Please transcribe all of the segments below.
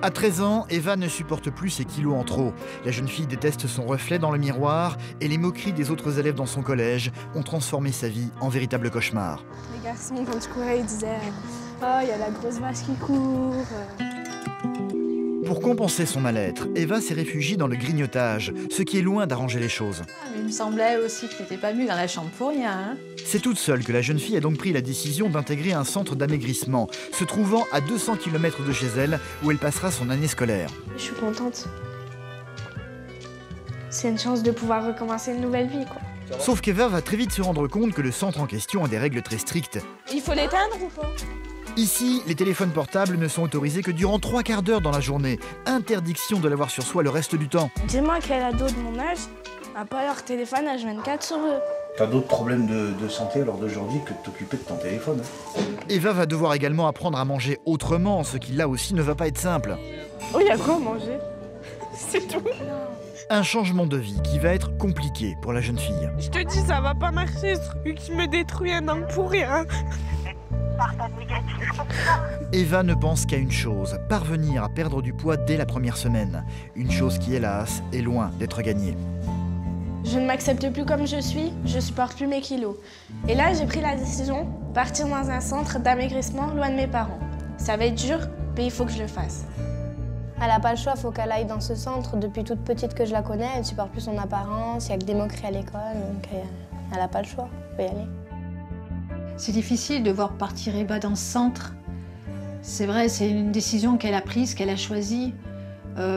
À 13 ans, Eva ne supporte plus ses kilos en trop. La jeune fille déteste son reflet dans le miroir et les moqueries des autres élèves dans son collège ont transformé sa vie en véritable cauchemar. Les garçons, quand je courais, ils disaient « Oh, il y a la grosse vache qui court ». Pour compenser son mal-être, Eva s'est réfugiée dans le grignotage, ce qui est loin d'arranger les choses. Ah, mais il me semblait aussi que tu n'étais pas venue dans la chambre pour rien. Hein. C'est toute seule que la jeune fille a donc pris la décision d'intégrer un centre d'amaigrissement, se trouvant à 200 km de chez elle, où elle passera son année scolaire. Je suis contente. C'est une chance de pouvoir recommencer une nouvelle vie, quoi. Sauf qu'Eva va très vite se rendre compte que le centre en question a des règles très strictes. Il faut l'éteindre ou pas? Ici, les téléphones portables ne sont autorisés que durant 3/4 d'heure dans la journée. Interdiction de l'avoir sur soi le reste du temps. Dis-moi quel ado de mon âge n'a pas leur téléphone H24 sur eux. T'as d'autres problèmes de santé à l'heure d'aujourd'hui que de t'occuper de ton téléphone. Eva va devoir également apprendre à manger autrement, ce qui là aussi ne va pas être simple. Oh, il y a quoi à manger? C'est tout. Un changement de vie qui va être compliqué pour la jeune fille. Je te dis, ça va pas marcher ce truc, je me détruis un an pour rien. Eva ne pense qu'à une chose, parvenir à perdre du poids dès la première semaine. Une chose qui, hélas, est loin d'être gagnée. Je ne m'accepte plus comme je suis, je supporte plus mes kilos. Et là, j'ai pris la décision de partir dans un centre d'amaigrissement loin de mes parents. Ça va être dur, mais il faut que je le fasse. Elle n'a pas le choix, il faut qu'elle aille dans ce centre. Depuis toute petite que je la connais, elle ne supporte plus son apparence, il n'y a que des moqueries à l'école, donc elle n'a pas le choix, il faut y aller. C'est difficile de voir partir Eva dans ce centre. C'est vrai, c'est une décision qu'elle a prise, qu'elle a choisie.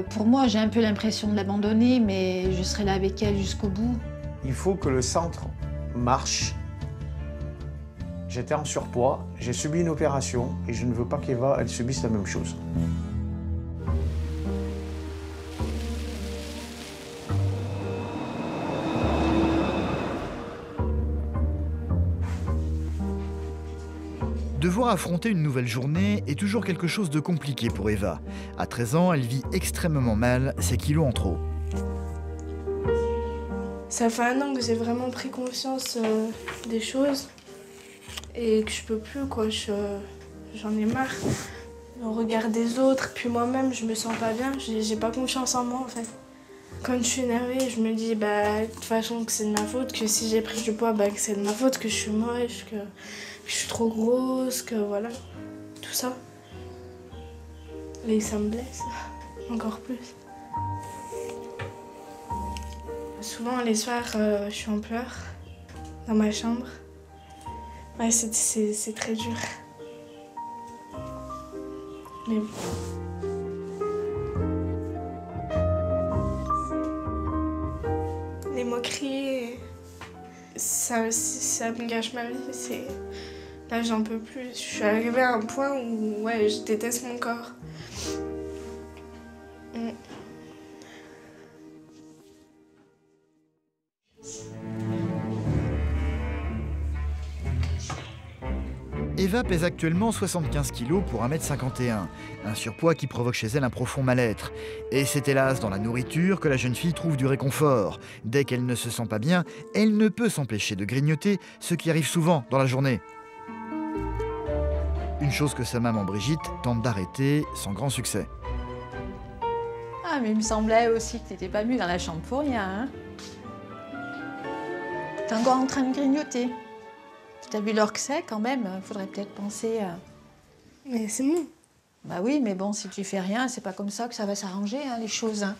Pour moi, j'ai un peu l'impression de l'abandonner, mais je serai là avec elle jusqu'au bout. Il faut que le centre marche. J'étais en surpoids, j'ai subi une opération et je ne veux pas qu'Eva elle subisse la même chose. Devoir affronter une nouvelle journée est toujours quelque chose de compliqué pour Eva. À 13 ans, elle vit extrêmement mal ses kilos en trop. Ça fait un an que j'ai vraiment pris conscience des choses et que je peux plus, quoi. J'en ai marre. Le regard des autres, puis moi-même, je me sens pas bien. J'ai pas confiance en moi, en fait. Quand je suis énervée, je me dis, bah, de toute façon, que c'est de ma faute, que si j'ai pris du poids, bah, que c'est de ma faute, que je suis moche, que je suis trop grosse, que voilà, tout ça. Et ça me blesse, encore plus. Souvent, les soirs, je suis en pleurs, dans ma chambre. Ouais, c'est très dur. Mais bon. Les moqueries, ça me gâche ma vie. Là, j'en peux plus. Je suis arrivée à un point où ouais, je déteste mon corps. Eva pèse actuellement 75 kg pour 1m51, un surpoids qui provoque chez elle un profond mal-être. Et c'est hélas dans la nourriture que la jeune fille trouve du réconfort. Dès qu'elle ne se sent pas bien, elle ne peut s'empêcher de grignoter, ce qui arrive souvent dans la journée. Une chose que sa maman Brigitte tente d'arrêter sans grand succès. Ah, mais il me semblait aussi que tu n'étais pas venue dans la chambre pour rien. Hein. T'es encore en train de grignoter. T'as vu l'heure que c'est quand même, faudrait peut-être penser à... Mais c'est bon. Bah oui, mais bon, si tu fais rien, c'est pas comme ça que ça va s'arranger, hein, les choses. Hein.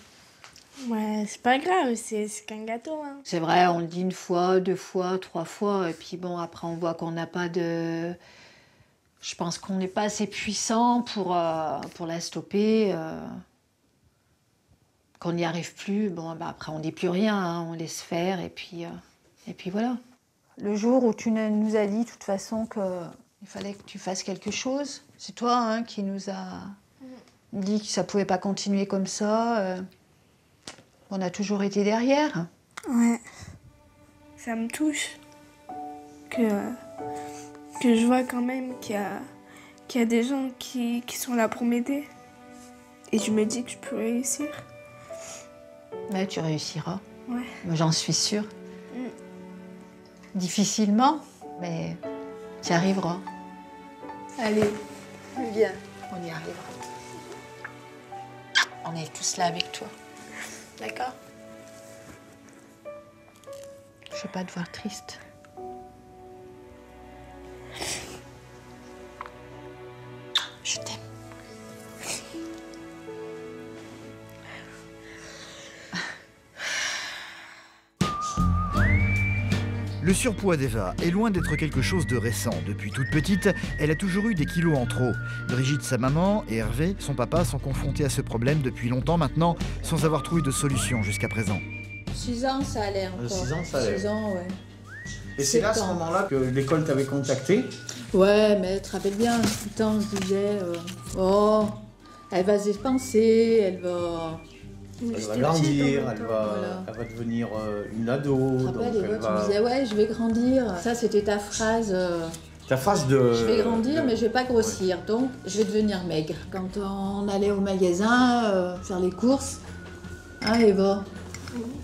Ouais, c'est pas grave, c'est qu'un gâteau. Hein. C'est vrai, on le dit 1 fois, 2 fois, 3 fois, et puis bon, après on voit qu'on n'a pas de... Je pense qu'on n'est pas assez puissant pour la stopper, qu'on n'y arrive plus. Bon, bah après on dit plus rien, hein, on laisse faire, et puis voilà. Le jour où tu nous as dit, de toute façon, qu'il fallait que tu fasses quelque chose, c'est toi hein, qui nous a dit que ça ne pouvait pas continuer comme ça. On a toujours été derrière. Ouais. Ça me touche que je vois quand même qu'il y a des gens qui sont là pour m'aider. Et je me dis que je peux réussir. Ouais, tu réussiras. Ouais. J'en suis sûre. Difficilement, mais tu y arriveras. Allez, viens, on y arrivera. On est tous là avec toi. D'accord? Je veux pas te voir triste. Je t'aime. Le surpoids d'Eva est loin d'être quelque chose de récent. Depuis toute petite, elle a toujours eu des kilos en trop. Brigitte, sa maman, et Hervé, son papa, sont confrontés à ce problème depuis longtemps maintenant, sans avoir trouvé de solution jusqu'à présent. 6 ans, ça allait encore. 6 ans, ça allait. 6 ans, ouais. Et c'est là, à ce 7 ans. moment-là, que l'école t'avait contacté. Ouais, mais tu te rappelles bien, tout le temps, on se disait, oh, elle va se dépenser, elle va... Elle va grandir, elle Voilà. va devenir une ado. Tu te Donc rappelles, des elle fois, tu me va... disais, ouais, je vais grandir. Ça, c'était ta phrase. Ta phase de... Je vais grandir, mais je vais pas grossir, donc je vais devenir maigre. Quand on allait au magasin faire les courses, hein, Eva,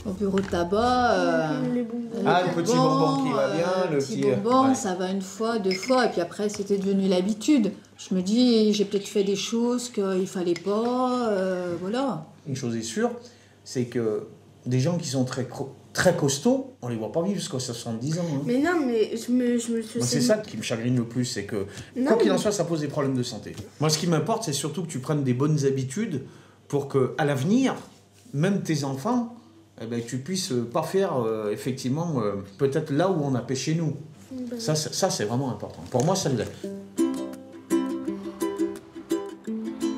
au bureau de tabac, Les bonbons. Ah, le petit bonbon qui va bien, le petit... bonbon, ouais. ça va une fois, 2 fois, et puis après, c'était devenu l'habitude. Je me dis, j'ai peut-être fait des choses qu'il fallait pas, voilà. Une chose est sûre, c'est que des gens qui sont très costauds, on les voit pas vivre jusqu'à 70 ans. Hein. Mais non, mais je me suis... Moi, c'est ça qui me chagrine le plus, c'est que, quoi qu'il en soit, ça pose des problèmes de santé. Moi, ce qui m'importe, c'est surtout que tu prennes des bonnes habitudes pour qu'à l'avenir, même tes enfants, eh ben, tu puisses pas faire, effectivement, peut-être là où on a pêché nous. Ça, c'est vraiment important. Pour moi, ça l'est.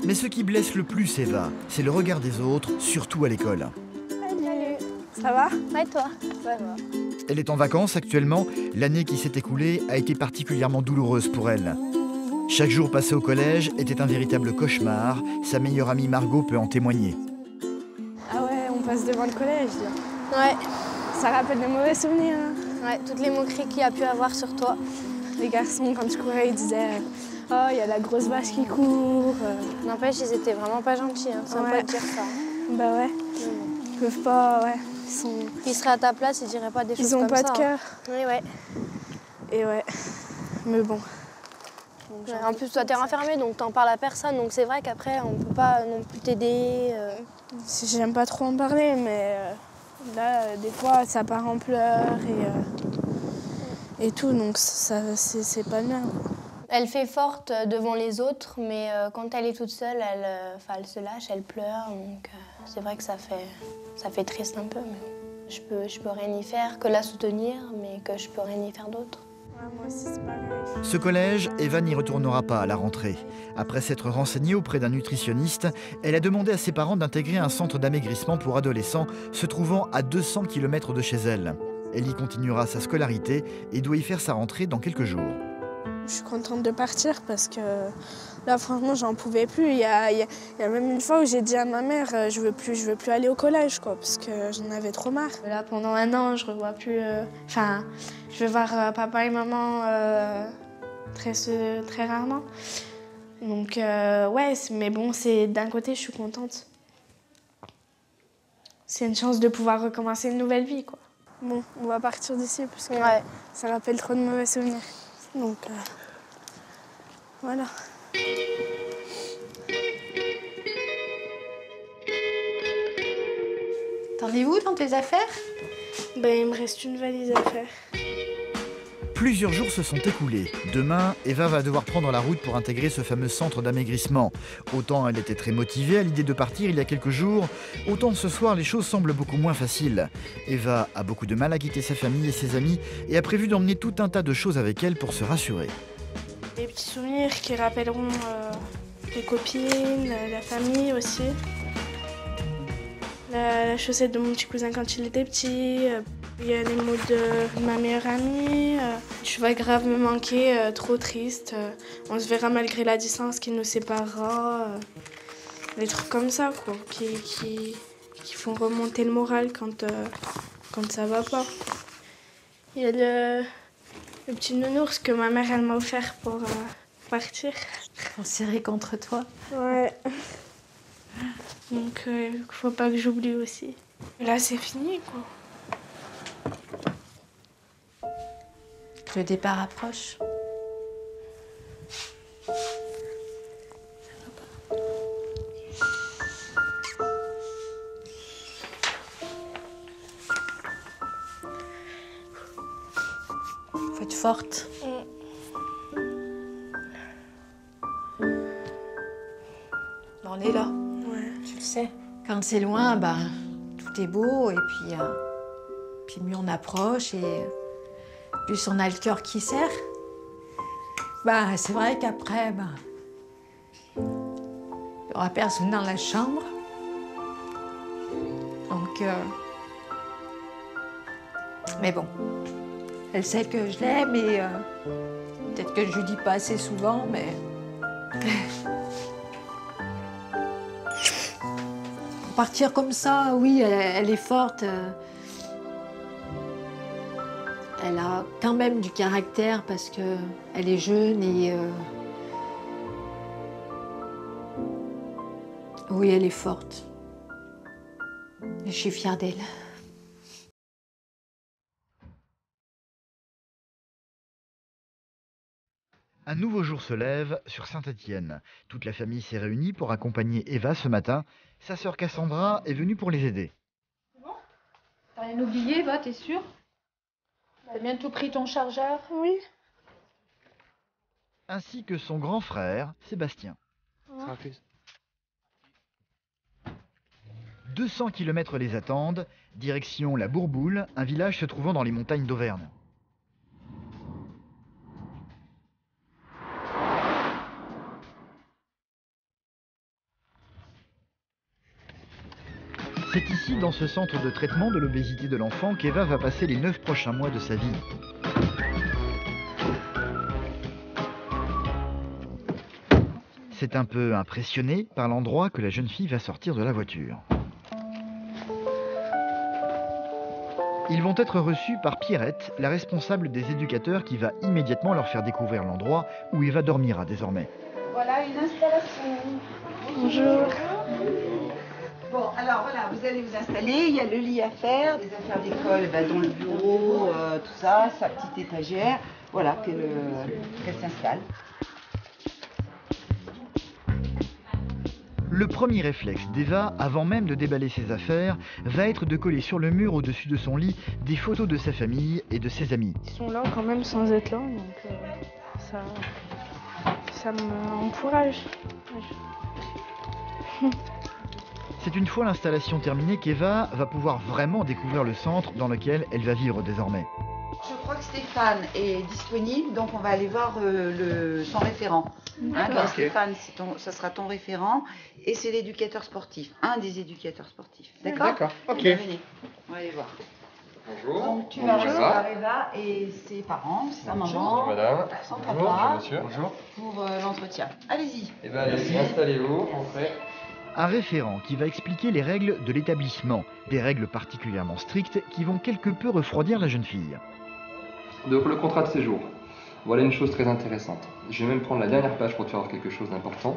Mais ce qui blesse le plus Eva, c'est le regard des autres, surtout à l'école. Salut. Ça va? Ouais, toi? Ça va. Elle est en vacances actuellement. L'année qui s'est écoulée a été particulièrement douloureuse pour elle. Chaque jour passé au collège était un véritable cauchemar. Sa meilleure amie Margot peut en témoigner. Ah ouais, on passe devant le collège. Là. Ouais. Ça rappelle des mauvais souvenirs. Hein. Ouais, toutes les moqueries qu'il y a pu avoir sur toi. Les garçons, quand je courais, ils disaient « Oh, il y a la grosse vache qui court. » N'empêche, ils étaient vraiment pas gentils, hein. Sympa Ouais. de dire ça. Bah ouais, ils peuvent pas, ouais. Ils seraient à ta place, ils diraient pas des choses Ils ont comme pas ça. de cœur. Oui, ouais. Et ouais, mais bon. Ouais, en plus, toi, t'es renfermée, donc t'en parles à personne. Donc c'est vrai qu'après, on peut pas non plus t'aider. J'aime pas trop en parler, mais là, des fois, ça part en pleurs et tout, donc ça, c'est pas bien. Elle fait forte devant les autres, mais quand elle est toute seule, elle se lâche, elle pleure. Donc c'est vrai que ça fait triste un peu. Mais je peux rien y faire que la soutenir, mais que je peux rien y faire d'autre. Ouais, moi aussi, c'est pareil. Ce collège, Eva n'y retournera pas à la rentrée. Après s'être renseignée auprès d'un nutritionniste, elle a demandé à ses parents d'intégrer un centre d'amaigrissement pour adolescents se trouvant à 200 km de chez elle. Elle y continuera sa scolarité et doit y faire sa rentrée dans quelques jours. Je suis contente de partir parce que là, franchement, j'en pouvais plus. Il y a même une fois où j'ai dit à ma mère, je veux plus aller au collège, quoi, parce que j'en avais trop marre. Là, pendant 1 an, je revois plus. Enfin, je vais voir papa et maman très rarement. Donc, ouais, mais bon, d'un côté, je suis contente. C'est une chance de pouvoir recommencer une nouvelle vie, quoi. Bon, on va partir d'ici parce que Ouais. ça rappelle trop de mauvais souvenirs. Donc, voilà. T'en es où dans tes affaires? Ben, il me reste une valise à faire. Plusieurs jours se sont écoulés. Demain, Eva va devoir prendre la route pour intégrer ce fameux centre d'amaigrissement. Autant elle était très motivée à l'idée de partir il y a quelques jours, autant ce soir les choses semblent beaucoup moins faciles. Eva a beaucoup de mal à quitter sa famille et ses amis et a prévu d'emmener tout un tas de choses avec elle pour se rassurer. Des petits souvenirs qui rappelleront les copines, la famille aussi. La chaussette de mon petit cousin quand il était petit. Il y a les mots de ma meilleure amie. Je vais grave me manquer, trop triste. On se verra malgré la distance qui nous séparera. Des trucs comme ça, quoi, qui font remonter le moral quand ça va pas. Il y a le petit nounours que ma mère elle m'a offert pour partir. Pour serrer contre toi. Ouais. Donc, faut pas que j'oublie aussi. Là, c'est fini, quoi. Le départ approche. forte. On est là. Ouais. Tu le sais. Quand c'est loin, ben, tout est beau et puis mieux on approche et plus on a le cœur qui serre. Ben, c'est vrai qu'après, ben, il n'y aura personne dans la chambre. Donc, mais bon, elle sait que je l'aime et peut-être que je lui dis pas assez souvent, mais... Partir comme ça, oui, elle est forte. Elle a quand même du caractère parce qu'elle est jeune et... Oui, elle est forte. Et je suis fière d'elle. Un nouveau jour se lève sur Saint-Étienne. Toute la famille s'est réunie pour accompagner Eva ce matin. Sa sœur Cassandra est venue pour les aider. T'as rien oublié, Eva, t'es sûre? T'as bientôt pris ton chargeur? Oui. Ainsi que son grand frère, Sébastien. Ça refuse. 200 km les attendent, direction la Bourboule, un village se trouvant dans les montagnes d'Auvergne. C'est ici, dans ce centre de traitement de l'obésité de l'enfant, qu'Eva va passer les 9 prochains mois de sa vie. C'est un peu impressionné par l'endroit que la jeune fille va sortir de la voiture. Ils vont être reçus par Pierrette, la responsable des éducateurs, qui va immédiatement leur faire découvrir l'endroit où Eva dormira désormais. Voilà une installation. Bonjour. Bon, alors voilà, vous allez vous installer, il y a le lit à faire, des affaires d'école, dont le bureau, tout ça, sa petite étagère, voilà, qu'elle s'installe. Le premier réflexe d'Eva, avant même de déballer ses affaires, va être de coller sur le mur au-dessus de son lit des photos de sa famille et de ses amis. Ils sont là quand même sans être là, donc ça m'encourage. C'est une fois l'installation terminée qu'Eva va pouvoir vraiment découvrir le centre dans lequel elle va vivre désormais. Je crois que Stéphane est disponible, donc on va aller voir son référent. Hein, donc Stéphane, ça sera ton référent et c'est l'éducateur sportif, un des éducateurs sportifs. D'accord? D'accord, ok. Venez, on va aller voir. Bonjour. Donc tu vas recevoir Eva et ses parents, sa maman, madame. son Bonjour, papa, monsieur. Bonjour. pour l'entretien. Allez-y. Eh bien, allez-y, installez-vous, entrez. Un référent qui va expliquer les règles de l'établissement, des règles particulièrement strictes qui vont quelque peu refroidir la jeune fille. Donc, le contrat de séjour. Voilà une chose très intéressante. Je vais même prendre la dernière page pour te faire voir quelque chose d'important.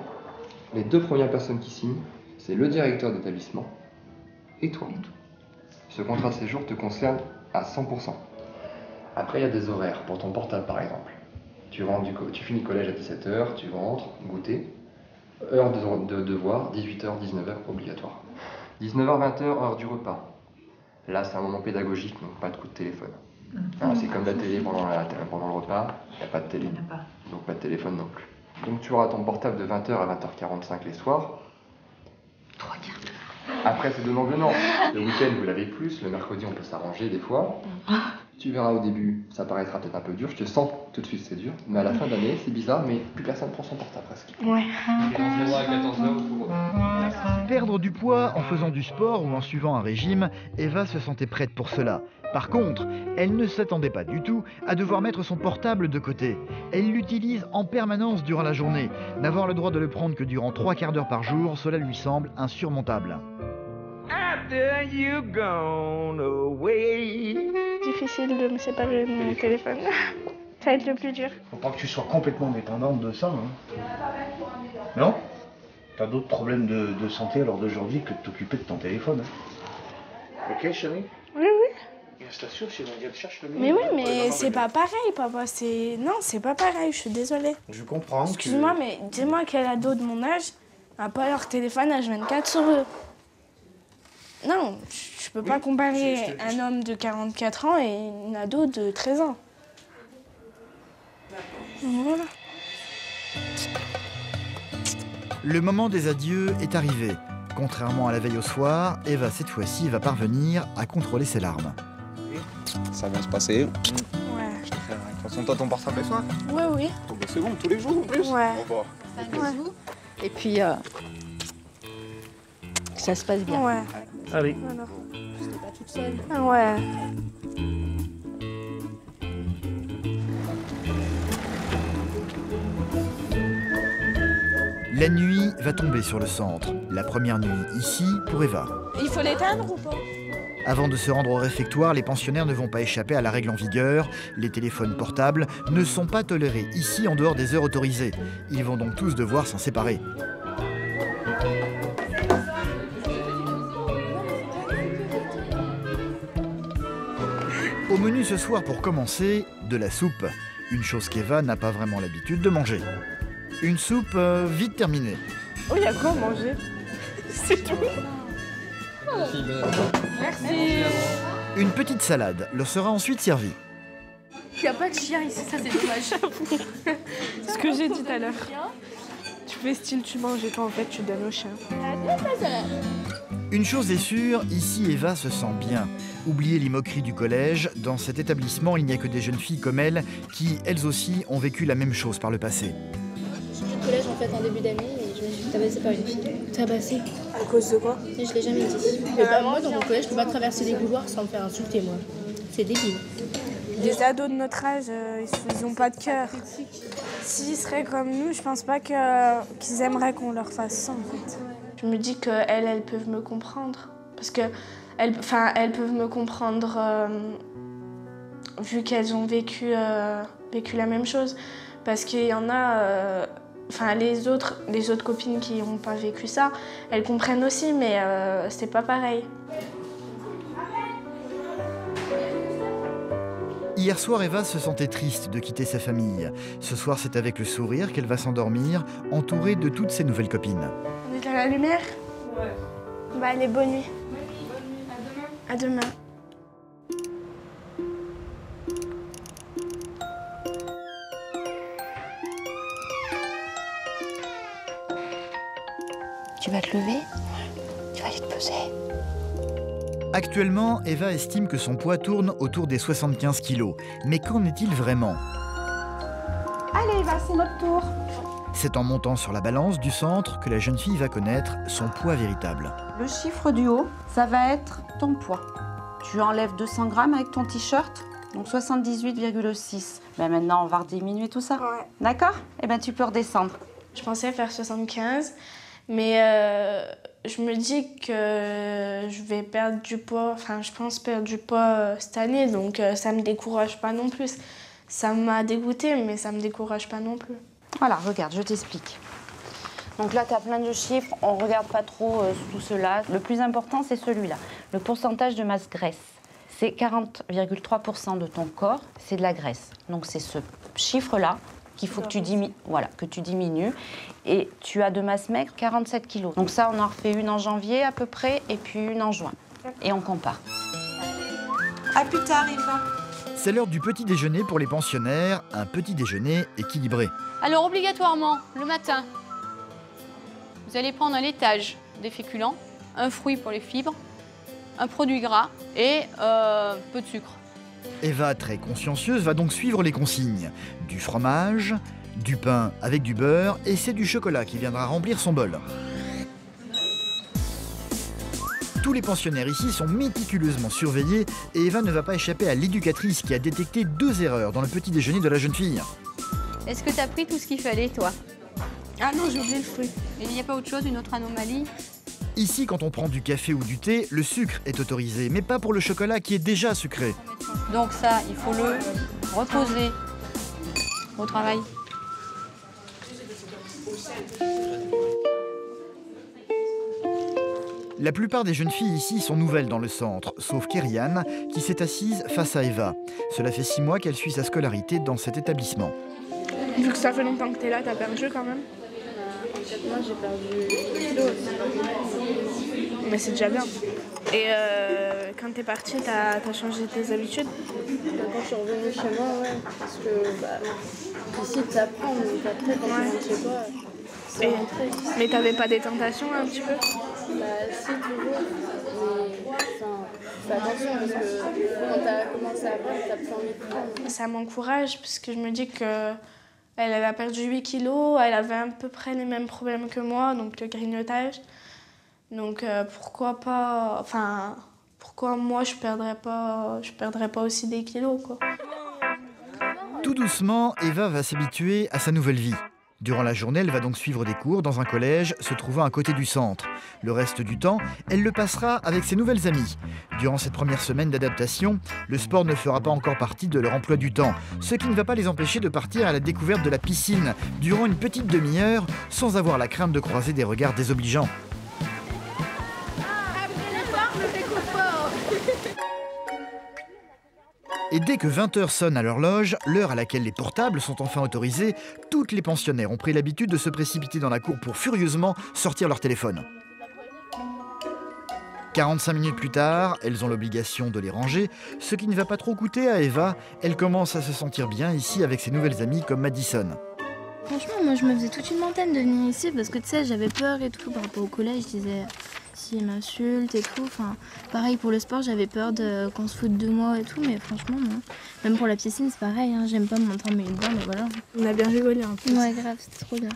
Les deux premières personnes qui signent, c'est le directeur d'établissement et toi. Ce contrat de séjour te concerne à 100%. Après, il y a des horaires pour ton portable, par exemple. Tu finis le collège à 17h, tu rentres, goûter. Heure de devoir, 18h, 19h, obligatoire. 19h, 20h, heure du repas. Là, c'est un moment pédagogique, donc pas de coup de téléphone. Hein, c'est comme la télé pendant le repas, il n'y a pas de télé. Donc pas de téléphone non plus. Donc tu auras ton portable de 20h à 20h45 les soirs. 3 quarts d'heure. Après, c'est donnant-donnant. Le week-end, vous l'avez plus. Le mercredi, on peut s'arranger des fois. Tu verras au début, ça paraîtra peut-être un peu dur. Je te sens tout de suite, c'est dur. Mais à la fin d'année, c'est bizarre, mais plus personne prend son portable presque. Ouais. Et de 0 à 14h, vous Perdre du poids en faisant du sport ou en suivant un régime, Eva se sentait prête pour cela. Par contre, elle ne s'attendait pas du tout à devoir mettre son portable de côté. Elle l'utilise en permanence durant la journée. N'avoir le droit de le prendre que durant 3 quarts d'heure par jour, cela lui semble insurmontable. Difficile de me séparer de mon téléphone. Ça va être le plus dur. Faut pas que tu sois complètement dépendante de ça. Hein. Non? T'as d'autres problèmes de santé à l'heure d'aujourd'hui que de t'occuper de ton téléphone. Hein. Ok, chérie? Oui, oui. Je t'assure, si on cherche le mien. Mais oui, mais c'est pas pareil, papa. Non, c'est pas pareil, je suis désolée. Je comprends. Excuse-moi, mais dis-moi quel ado de mon âge n'a pas leur téléphone H24 sur eux. Non, je peux pas comparer un homme de 44 ans et une ado de 13 ans. Voilà. Le moment des adieux est arrivé. Contrairement à la veille au soir, Eva, cette fois-ci, va parvenir à contrôler ses larmes. Ça va se passer. Ouais. De toute façon, toi, ton portable est toi? Ouais, oui. Oh, bah, c'est bon, tous les jours en plus? Ouais. Bon, bah. Et puis, que ça se passe bien. Ouais. Allez. Alors. Je n'étais pas toute seule. Ouais. La nuit va tomber sur le centre. La première nuit ici pour Eva. Il faut l'éteindre ou pas? Avant de se rendre au réfectoire, les pensionnaires ne vont pas échapper à la règle en vigueur. Les téléphones portables ne sont pas tolérés ici en dehors des heures autorisées. Ils vont donc tous devoir s'en séparer. Au menu ce soir, pour commencer, de la soupe. Une chose qu'Eva n'a pas vraiment l'habitude de manger. Une soupe vite terminée. Oh, il y a quoi à manger? C'est tout. Merci. Une petite salade leur sera ensuite servie. Il n'y a pas de chien ici, ça c'est dommage. Ce que j'ai dit tout à l'heure. Tu fais style tu manges et toi en fait tu donnes au chien. Une chose est sûre, ici Eva se sent bien. Oubliez les moqueries du collège, dans cet établissement il n'y a que des jeunes filles comme elle qui, elles aussi, ont vécu la même chose par le passé. J'ai changé de collège en fait en début d'année et je me suis fait tabasser par une fille. Tabassée. À cause de quoi? Et je l'ai jamais dit. Mais bah, moi dans mon collège je peux pas traverser les couloirs sans me faire insulter moi. C'est débile. Les ados de notre âge, ils n'ont pas de cœur. S'ils seraient comme nous, je pense pas qu'ils aimeraient qu'on leur fasse ça en fait. Je me dis qu'elles peuvent me comprendre. Parce que elles peuvent me comprendre vu qu'elles ont vécu la même chose. Parce qu'il y en a, les autres copines qui n'ont pas vécu ça, elles comprennent aussi, mais c'est pas pareil. Hier soir, Eva se sentait triste de quitter sa famille. Ce soir, c'est avec le sourire qu'elle va s'endormir, entourée de toutes ses nouvelles copines. On est à la lumière? Ouais. Bah allez, bonne nuit. À demain. À demain. Tu vas te lever? Tu vas aller te peser. Actuellement, Eva estime que son poids tourne autour des 75 kilos. Mais qu'en est-il vraiment? Allez, Eva, c'est notre tour. C'est en montant sur la balance du centre que la jeune fille va connaître son poids véritable. Le chiffre du haut, ça va être ton poids. Tu enlèves 200 grammes avec ton t-shirt, donc 78,6. Ben maintenant, on va rediminuer tout ça. Ouais. D'accord? Eh ben tu peux redescendre. Je pensais faire 75, mais je me dis que je vais perdre du poids, je pense perdre du poids cette année, donc ça me décourage pas non plus. Ça m'a dégoûtée, mais ça me décourage pas non plus. Voilà, regarde, je t'explique. Donc là, tu as plein de chiffres, on ne regarde pas trop tout cela. Le plus important, c'est celui-là, le pourcentage de masse graisse. C'est 40,3% de ton corps, c'est de la graisse. Donc c'est ce chiffre-là qu'il faut que tu diminues. Et tu as de masse maigre 47 kilos. Donc ça, on en refait une en janvier à peu près, et puis une en juin. Et on compare. À plus tard, Eva. C'est l'heure du petit déjeuner pour les pensionnaires, un petit déjeuner équilibré. Alors obligatoirement, le matin, vous allez prendre un laitage des féculents, un fruit pour les fibres, un produit gras et peu de sucre. Eva, très consciencieuse, va donc suivre les consignes. Du fromage, du pain avec du beurre et c'est du chocolat qui viendra remplir son bol. Tous les pensionnaires ici sont méticuleusement surveillés et Eva ne va pas échapper à l'éducatrice qui a détecté 2 erreurs dans le petit déjeuner de la jeune fille. Est-ce que tu as pris tout ce qu'il fallait, toi? Ah non, j'ai oublié le fruit. Et il n'y a pas autre chose, une autre anomalie? Ici, quand on prend du café ou du thé, le sucre est autorisé, mais pas pour le chocolat qui est déjà sucré. Donc ça, il faut le reposer au travail. La plupart des jeunes filles ici sont nouvelles dans le centre, sauf Kériane, qui s'est assise face à Eva. Cela fait 6 mois qu'elle suit sa scolarité dans cet établissement. Vu que ça fait longtemps que t'es là, t'as perdu quand même? Moi j'ai perdu kilo. Mais c'est déjà bien. Et quand t'es partie, t'as changé tes habitudes? Quand je suis revenue chez moi, ouais. Parce que difficile, t'apprends, mais après, quand tu rentres chez toi, c'est rentré. Mais t'avais pas des tentations un petit peu? Bah, si, toujours. Mais, enfin, fais attention, parce que quand t'as commencé à apprendre, t'as plus envie de prendre. Ça m'encourage, parce que je me dis que elle a perdu 8 kilos, elle avait à peu près les mêmes problèmes que moi, donc le grignotage. Donc pourquoi pas, enfin, pourquoi moi je perdrais pas aussi des kilos, quoi. Tout doucement, Eva va s'habituer à sa nouvelle vie. Durant la journée, elle va donc suivre des cours dans un collège se trouvant à côté du centre. Le reste du temps, elle le passera avec ses nouvelles amies. Durant cette première semaine d'adaptation, le sport ne fera pas encore partie de leur emploi du temps, ce qui ne va pas les empêcher de partir à la découverte de la piscine durant une petite demi-heure, sans avoir la crainte de croiser des regards désobligeants. Et dès que 20h sonne à l'horloge, l'heure à laquelle les portables sont enfin autorisés, toutes les pensionnaires ont pris l'habitude de se précipiter dans la cour pour furieusement sortir leur téléphone. 45 minutes plus tard, elles ont l'obligation de les ranger, ce qui ne va pas trop coûter à Eva. Elle commence à se sentir bien ici avec ses nouvelles amies comme Madison. Franchement, moi je me faisais toute une montagne de venir ici parce que tu sais, j'avais peur et tout par rapport au collège. Je disais s'ils m'insultent et tout. Enfin, pareil pour le sport, j'avais peur qu'on se foute de moi et tout, mais franchement, non. Même pour la piscine, c'est pareil. Hein. J'aime pas m'entraîner dedans, mais voilà. On a bien rigolé un peu. Ouais, grave, c'était trop bien.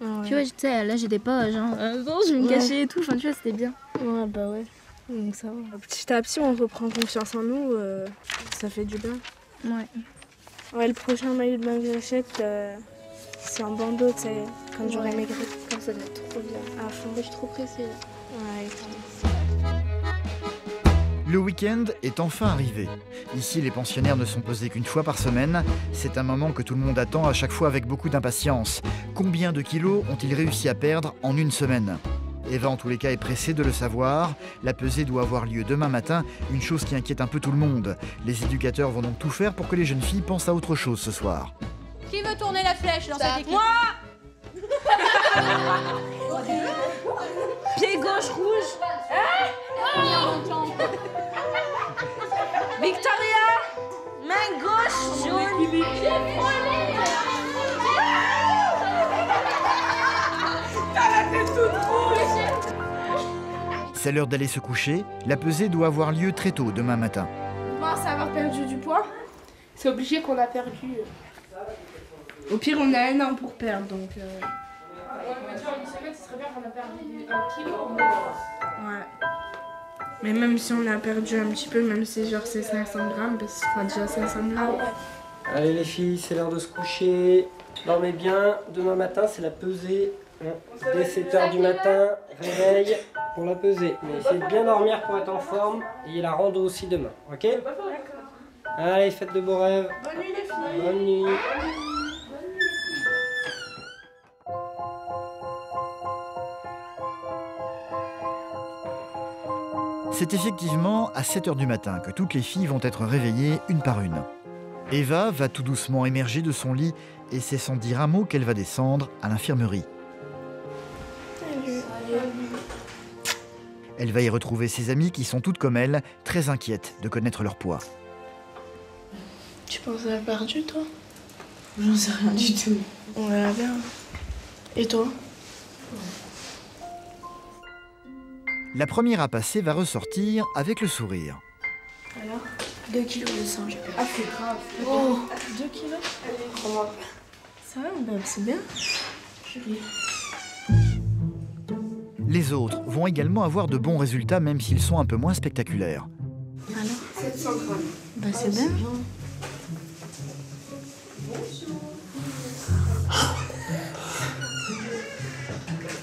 Ouais. Tu vois, tu sais, là j'étais pas genre, je vais me cacher et tout. Enfin, tu vois, c'était bien. Ouais, bah ouais. Donc ça va. Petit à petit, on reprend confiance en nous. Ça fait du bien. Ouais. Ouais, le prochain maillot de bain que j'achète, c'est en bandeau, tu sais, quand j'aurai maigri. Comme ça doit être trop bien. À fond. Je suis trop pressée là. Ouais. Le week-end est enfin arrivé. Ici, les pensionnaires ne sont posés qu'une fois par semaine. C'est un moment que tout le monde attend à chaque fois avec beaucoup d'impatience. Combien de kilos ont-ils réussi à perdre en une semaine ? Eva, en tous les cas, est pressée de le savoir. La pesée doit avoir lieu demain matin, une chose qui inquiète un peu tout le monde. Les éducateurs vont donc tout faire pour que les jeunes filles pensent à autre chose ce soir. Qui veut tourner la flèche dans cette équipe? Moi. Pied gauche rouge. Victoria. Main gauche jaune. C'est l'heure d'aller se coucher. La pesée doit avoir lieu très tôt demain matin. On pense avoir perdu du poids. C'est obligé qu'on a perdu. Au pire, on a un an pour perdre, donc... Ouais, mais tu vois, une semaine, ce serait bien qu'on a perdu 1 kilo. Ouais. Mais même si on a perdu un petit peu, même si genre c'est 500 grammes, parce que ce sera déjà 500 grammes. Allez les filles, c'est l'heure de se coucher. Dormez bien. Demain matin, c'est la pesée. Dès 7h du matin, réveil pour la pesée. Mais essayez de bien dormir pour être en forme. Et la rando aussi demain, ok? Allez, faites de beaux rêves. Bonne nuit les filles. Bonne nuit. C'est effectivement à 7h du matin que toutes les filles vont être réveillées une par une. Eva va tout doucement émerger de son lit et c'est sans dire un mot qu'elle va descendre à l'infirmerie. Elle va y retrouver ses amies qui sont toutes comme elle, très inquiètes de connaître leur poids. Tu penses avoir perdu, toi? J'en sais rien du tout. On verra bien. Et toi? La première à passer va ressortir avec le sourire. Alors? 2 kilos de sang, j'ai perdu. Ah, c'est grave. Oh, 2 kilos? Prends-moi. Ça va, ben, c'est bien. Les autres vont également avoir de bons résultats, même s'ils sont un peu moins spectaculaires. Alors? 700 grammes. Ben, c'est bien.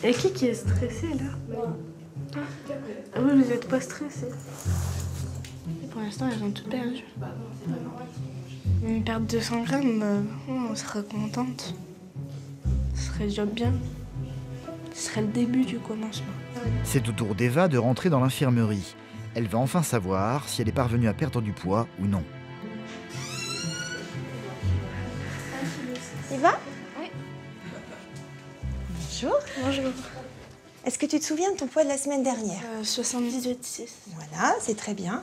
Et qui est stressé, là? Ah oui, vous n'êtes pas stressé. Pour l'instant, elles ont tout perdu. Une perte de 200 grammes, on serait contente. Ce serait déjà bien. Ce serait le début du commencement. C'est au tour d'Eva de rentrer dans l'infirmerie. Elle va enfin savoir si elle est parvenue à perdre du poids ou non. Eva? Oui. Bonjour. Bonjour. Est-ce que tu te souviens de ton poids de la semaine dernière? 78,6. Voilà, c'est très bien.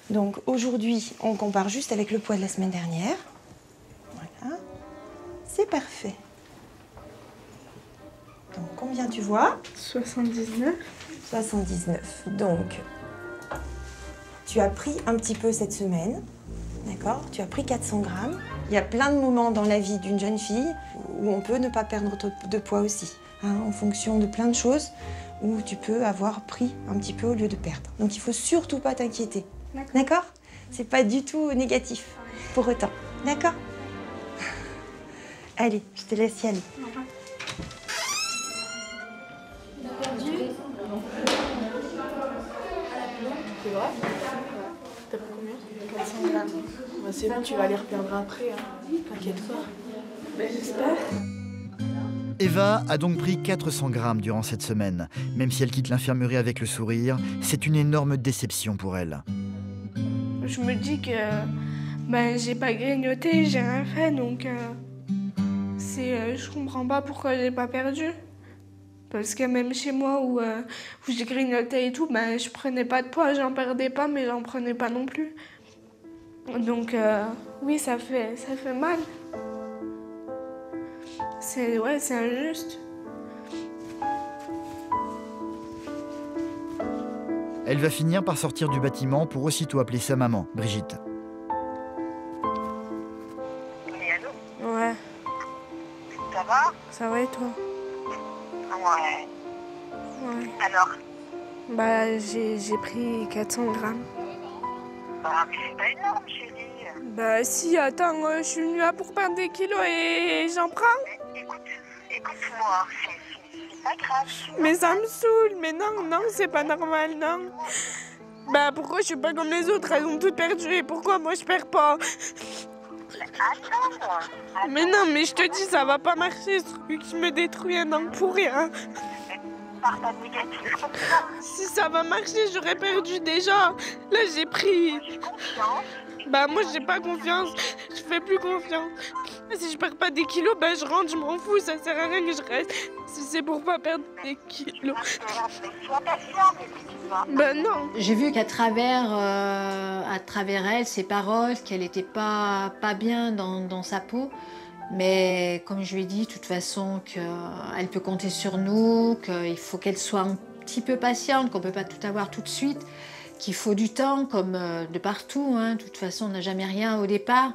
Donc aujourd'hui, on compare juste avec le poids de la semaine dernière. Voilà. c'est parfait. Donc, combien tu vois? 79. 79. Donc, tu as pris un petit peu cette semaine, d'accord? Tu as pris 400 grammes. Il y a plein de moments dans la vie d'une jeune fille où on peut ne pas perdre de poids aussi, hein, en fonction de plein de choses, où tu peux avoir pris un petit peu au lieu de perdre. Donc, il faut surtout pas t'inquiéter, d'accord? C'est pas du tout négatif, pour autant, d'accord? Allez, je te laisse y aller. C'est vrai? T'as pris combien? 400 grammes. Bah, c'est bon, tu vas les reperdre après, hein. T'inquiète pas. Bah, j'espère. Eva a donc pris 400 grammes durant cette semaine. Même si elle quitte l'infirmerie avec le sourire, c'est une énorme déception pour elle. Je me dis que j'ai pas grignoté, j'ai rien fait, donc je comprends pas pourquoi j'ai pas perdu. Parce que même chez moi où j'ai grignoté et tout, je prenais pas de poids, j'en perdais pas, mais j'en prenais pas non plus. Donc oui, ça fait mal. C'est injuste. Elle va finir par sortir du bâtiment pour aussitôt appeler sa maman, Brigitte. Oui, allô? Ouais. Ça va? Ça va et toi? Ouais. Ouais. Alors? J'ai pris 400 grammes. Mais c'est pas énorme, chérie. Si, attends, je suis venue là pour perdre des kilos et j'en prends. Écoute-moi, c'est pas grave. Mais ça me saoule, mais non, c'est pas normal, non. Pourquoi je suis pas comme les autres, elles ont toutes perdu et pourquoi moi je perds pas? Attends. Mais non, mais je te dis, ça va pas marcher, ce truc, je me détruis un an pour rien. Par ta négative comme ça. Si ça va marcher, j'aurais perdu déjà. Là, j'ai pris. Moi, j'ai pas confiance. Je fais plus confiance. Si je perds pas des kilos, je rentre, je m'en fous. Ça sert à rien que je reste. Si c'est pour pas perdre des kilos. Sois patiente, non. J'ai vu qu'à travers elle, ses paroles, qu'elle était pas bien dans sa peau. Mais comme je lui ai dit, de toute façon, qu'elle peut compter sur nous, qu'il faut qu'elle soit un petit peu patiente, qu'on ne peut pas tout avoir tout de suite, qu'il faut du temps, comme de partout. Hein. De toute façon, on n'a jamais rien au départ.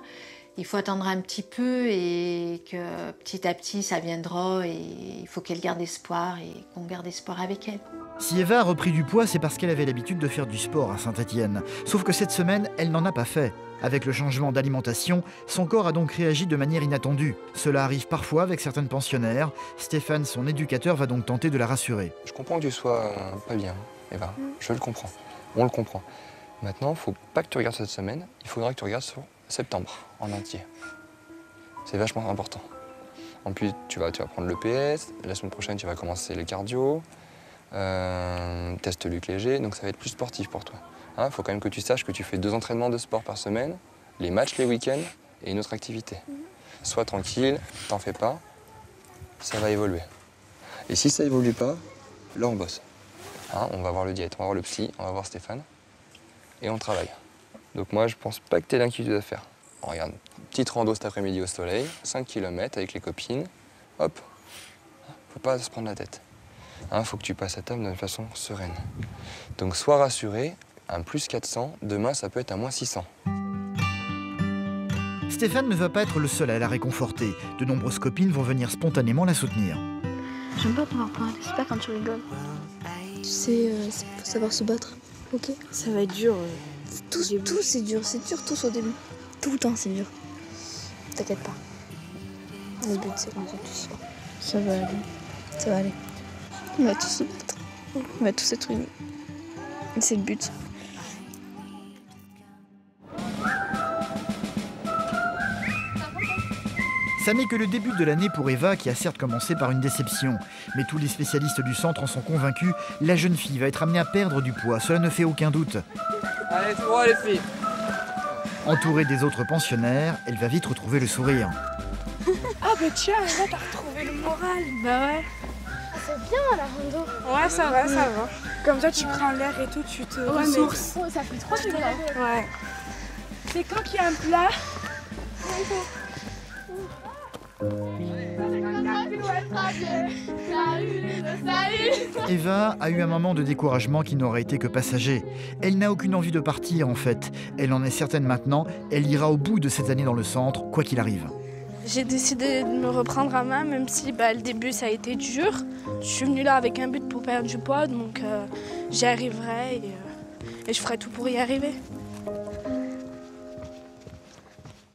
Il faut attendre un petit peu et que petit à petit, ça viendra. Et il faut qu'elle garde espoir et qu'on garde espoir avec elle. Si Eva a repris du poids, c'est parce qu'elle avait l'habitude de faire du sport à Saint-Étienne. Sauf que cette semaine, elle n'en a pas fait. Avec le changement d'alimentation, son corps a donc réagi de manière inattendue. Cela arrive parfois avec certaines pensionnaires. Stéphane, son éducateur, va donc tenter de la rassurer. Je comprends que tu sois pas bien, Eva. Je le comprends. On le comprend. Maintenant, il ne faut pas que tu regardes cette semaine. Il faudra que tu regardes sur septembre en entier. C'est vachement important. En plus, tu vas prendre le PS. La semaine prochaine, tu vas commencer le cardio. Test Luc léger. Donc ça va être plus sportif pour toi. Il faut quand même que tu saches que tu fais 2 entraînements de sport par semaine, les matchs les week-ends et une autre activité. Sois tranquille, t'en fais pas, ça va évoluer. Et si ça évolue pas, là on bosse. On va voir le diète, on va voir le psy, on va voir Stéphane et on travaille. Donc moi je pense pas que tu aies d'inquiétude à faire. Regarde, petite rando cet après-midi au soleil, 5 km avec les copines, hop, faut pas se prendre la tête. Faut que tu passes à table d'une façon sereine. Donc sois rassuré. Un plus 400, demain ça peut être un moins 600. Stéphane ne va pas être le seul à la réconforter. De nombreuses copines vont venir spontanément la soutenir. J'aime pas pouvoir parler, c'est pas quand tu rigoles. Tu sais, faut savoir se battre, ok? Ça va être dur. Tout c'est dur, tous au début. Tout le temps c'est dur. T'inquiète pas. Le but c'est qu'on se tous. Ça va aller. Ça va aller. On va tous se battre. On va tous être unis. C'est le but. Ça n'est que le début de l'année pour Eva, qui a certes commencé par une déception. Mais tous les spécialistes du centre en sont convaincus, la jeune fille va être amenée à perdre du poids, cela ne fait aucun doute. Allez, c'est bon les filles. Entourée des autres pensionnaires, elle va vite retrouver le sourire. Ah bah tiens, là t'as retrouvé le moral. Bah ouais. C'est bien la rando. Ouais, ça va, ça va. Comme ça tu prends l'air et tout, tu te ressources. Mais ça fait trop du bien. Ouais. C'est quand qu'il y a un plat. Eva a eu un moment de découragement qui n'aurait été que passager. Elle n'a aucune envie de partir en fait. Elle en est certaine maintenant, elle ira au bout de cette année dans le centre, quoi qu'il arrive. J'ai décidé de me reprendre à main, même si le début ça a été dur. Je suis venue là avec un but pour perdre du poids, donc j'y arriverai et je ferai tout pour y arriver.